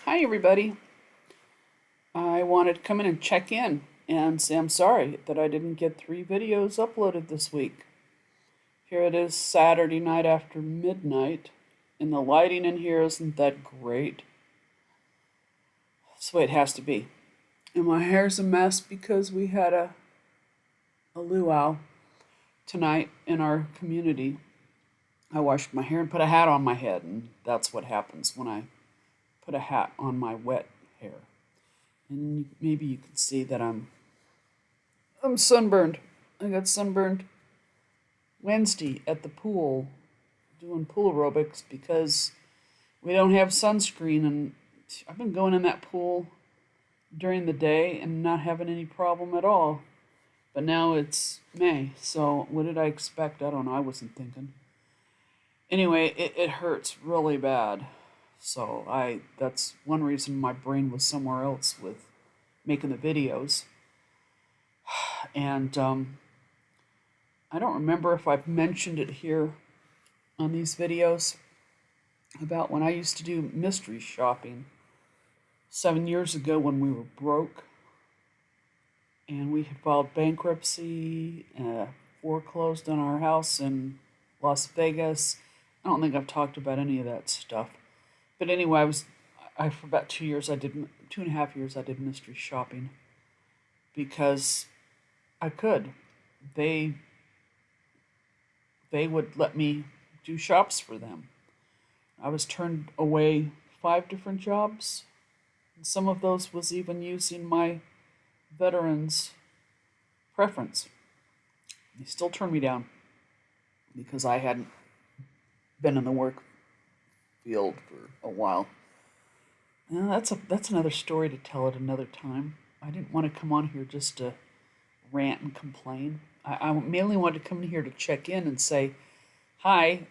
Hi, everybody. I wanted to come in and check in and say I'm sorry that I didn't get 3 videos uploaded this week. Here it is Saturday night after midnight, and the lighting in here isn't that great. That's the way it has to be. And my hair's a mess because we had a luau tonight in our community. I washed my hair and put a hat on my head, and that's what happens when I put a hat on my wet hair. And maybe you can see that I'm sunburned. I got sunburned Wednesday at the pool doing pool aerobics because we don't have sunscreen, and I've been going in that pool during the day and not having any problem at all. But now it's May, so what did I expect? I don't know. I wasn't thinking. Anyway, it hurts really bad. So that's one reason my brain was somewhere else with making the videos. And I don't remember if I've mentioned it here on these videos about when I used to do mystery shopping 7 years ago when we were broke and we had filed bankruptcy, foreclosed on our house in Las Vegas. I don't think I've talked about any of that stuff. But anyway, I for about 2 years, 2.5 years, I did mystery shopping because I could. They would let me do shops for them. I was turned away 5 different jobs. And some of those was even using my veterans preference. They still turned me down because I hadn't been in the work field for a while. Now, that's another story to tell at another time. I didn't want to come on here just to rant and complain. I mainly wanted to come in here to check in and say hi.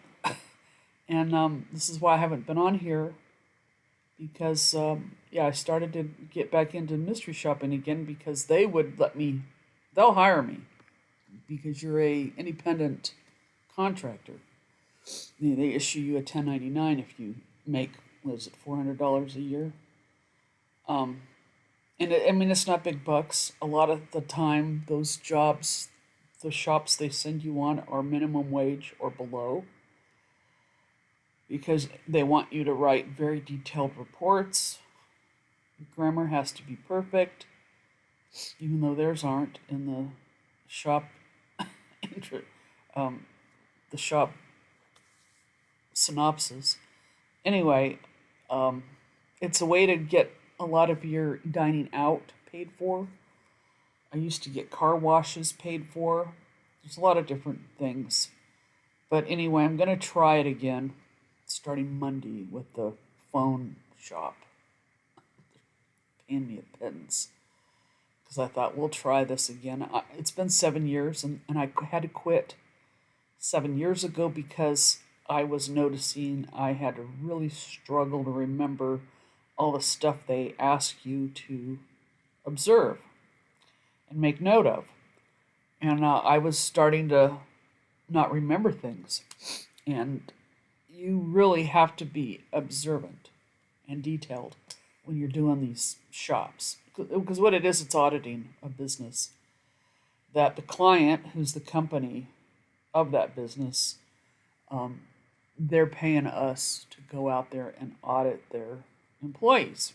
And this is why I haven't been on here because, I started to get back into mystery shopping again because they would they'll hire me because you're a independent contractor. They issue you a 1099 if you make, what is it, $400 a year? And it's not big bucks. A lot of the time, those jobs, the shops they send you on are minimum wage or below because they want you to write very detailed reports. Grammar has to be perfect, even though theirs aren't in the shop, the shop synopsis. Anyway, it's a way to get a lot of your dining out paid for. I used to get car washes paid for. There's a lot of different things. But anyway, I'm going to try it again starting Monday with the phone shop. Paying me a pittance. Because I thought, we'll try this again. It's been 7 years, and I had to quit 7 years ago because I was noticing I had to really struggle to remember all the stuff they ask you to observe and make note of. And I was starting to not remember things. And you really have to be observant and detailed when you're doing these shops. Because what it is, it's auditing a business that the client, who's the company of that business, they're paying us to go out there and audit their employees.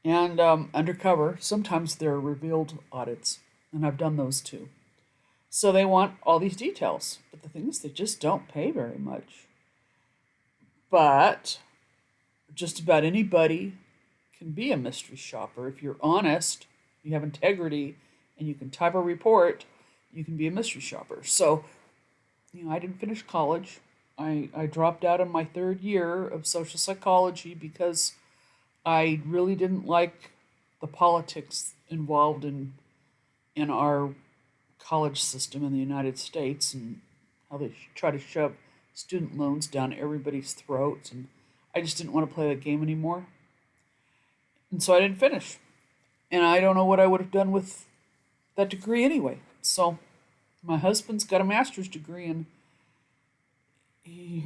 And undercover, sometimes they're revealed audits, and I've done those too. So they want all these details, but the thing is, they just don't pay very much. But just about anybody can be a mystery shopper. If you're honest, you have integrity, and you can type a report, you can be a mystery shopper. So, I didn't finish college. I dropped out in my 3rd year of social psychology because I really didn't like the politics involved in our college system in the United States and how they try to shove student loans down everybody's throats. And I just didn't want to play that game anymore. And so I didn't finish. And I don't know what I would have done with that degree anyway. So my husband's got a master's degree, and he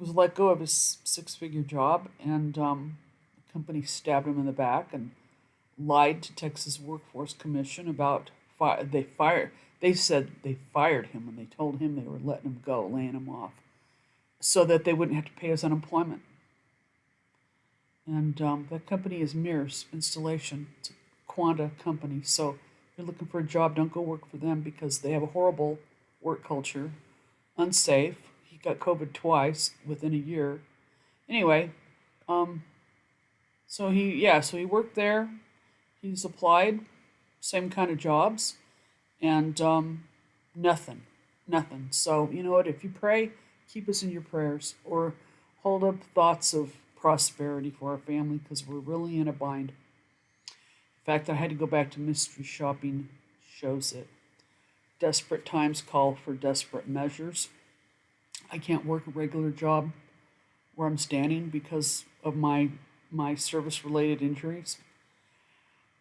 was let go of his six-figure job, and the company stabbed him in the back and lied to Texas Workforce Commission about they said they fired him when they told him they were letting him go, laying him off, so that they wouldn't have to pay his unemployment. And that company is Mears Installation. It's a Quanta company. So if you're looking for a job, don't go work for them because they have a horrible work culture, unsafe. He got COVID twice within a year. Anyway, so he worked there. He's applied, same kind of jobs, and nothing, nothing. So you know what? If you pray, keep us in your prayers, or hold up thoughts of prosperity for our family because we're really in a bind. In fact, I had to go back to mystery shopping. Shows it. Desperate times call for desperate measures. I can't work a regular job where I'm standing because of my service-related injuries.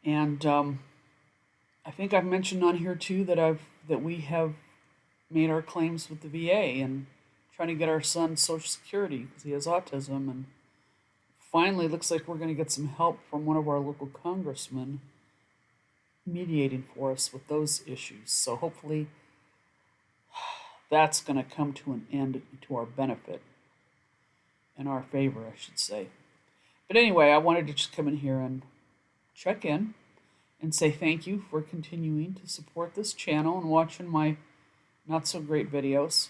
And I think I've mentioned on here too that we have made our claims with the VA and trying to get our son Social Security because he has autism. And finally, looks like we're going to get some help from one of our local congressmen mediating for us with those issues. So hopefully that's going to come to an end to our benefit, in our favor, I should say. But anyway, I wanted to just come in here and check in and say thank you for continuing to support this channel and watching my not so great videos.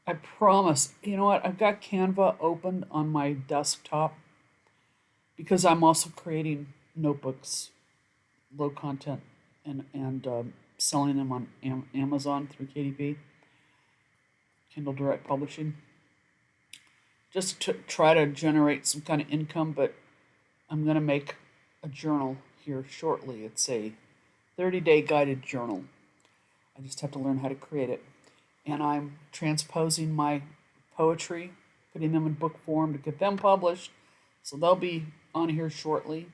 I promise, you know what, I've got Canva opened on my desktop because I'm also creating notebooks, low content, and selling them on Amazon through KDP, Kindle Direct Publishing, just to try to generate some kind of income. But I'm going to make a journal here shortly. It's a 30-day guided journal. I just have to learn how to create it. And I'm transposing my poetry, putting them in book form to get them published. So they'll be on here shortly.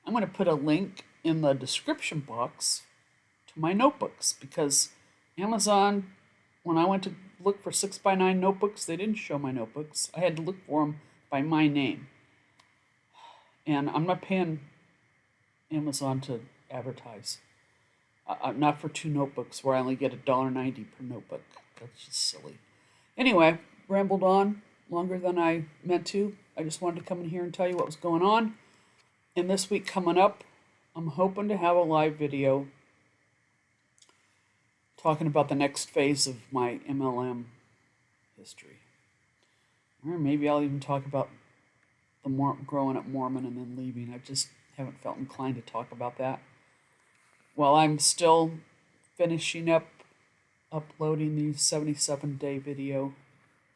I'm going to put a link in the description box to my notebooks because Amazon, when I went to look for 6x9 notebooks, they didn't show my notebooks. I had to look for them by my name. And I'm not paying Amazon to advertise. Not for 2 notebooks where I only get $1.90 per notebook. That's just silly. Anyway, rambled on longer than I meant to. I just wanted to come in here and tell you what was going on. And this week coming up, I'm hoping to have a live video talking about the next phase of my MLM history. Or maybe I'll even talk about the growing up Mormon and then leaving. I just haven't felt inclined to talk about that. While I'm still finishing up uploading these 77-day video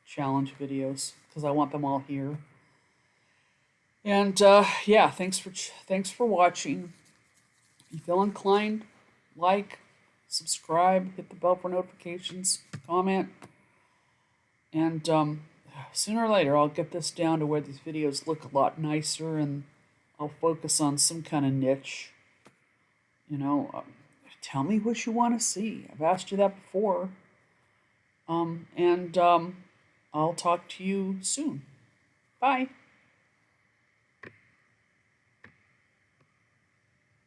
challenge videos because I want them all here. And yeah, thanks for watching. If you feel inclined, like, subscribe, hit the bell for notifications, comment, and sooner or later I'll get this down to where these videos look a lot nicer, and I'll focus on some kind of niche. You know, tell me what you want to see. I've asked you that before. And I'll talk to you soon. Bye.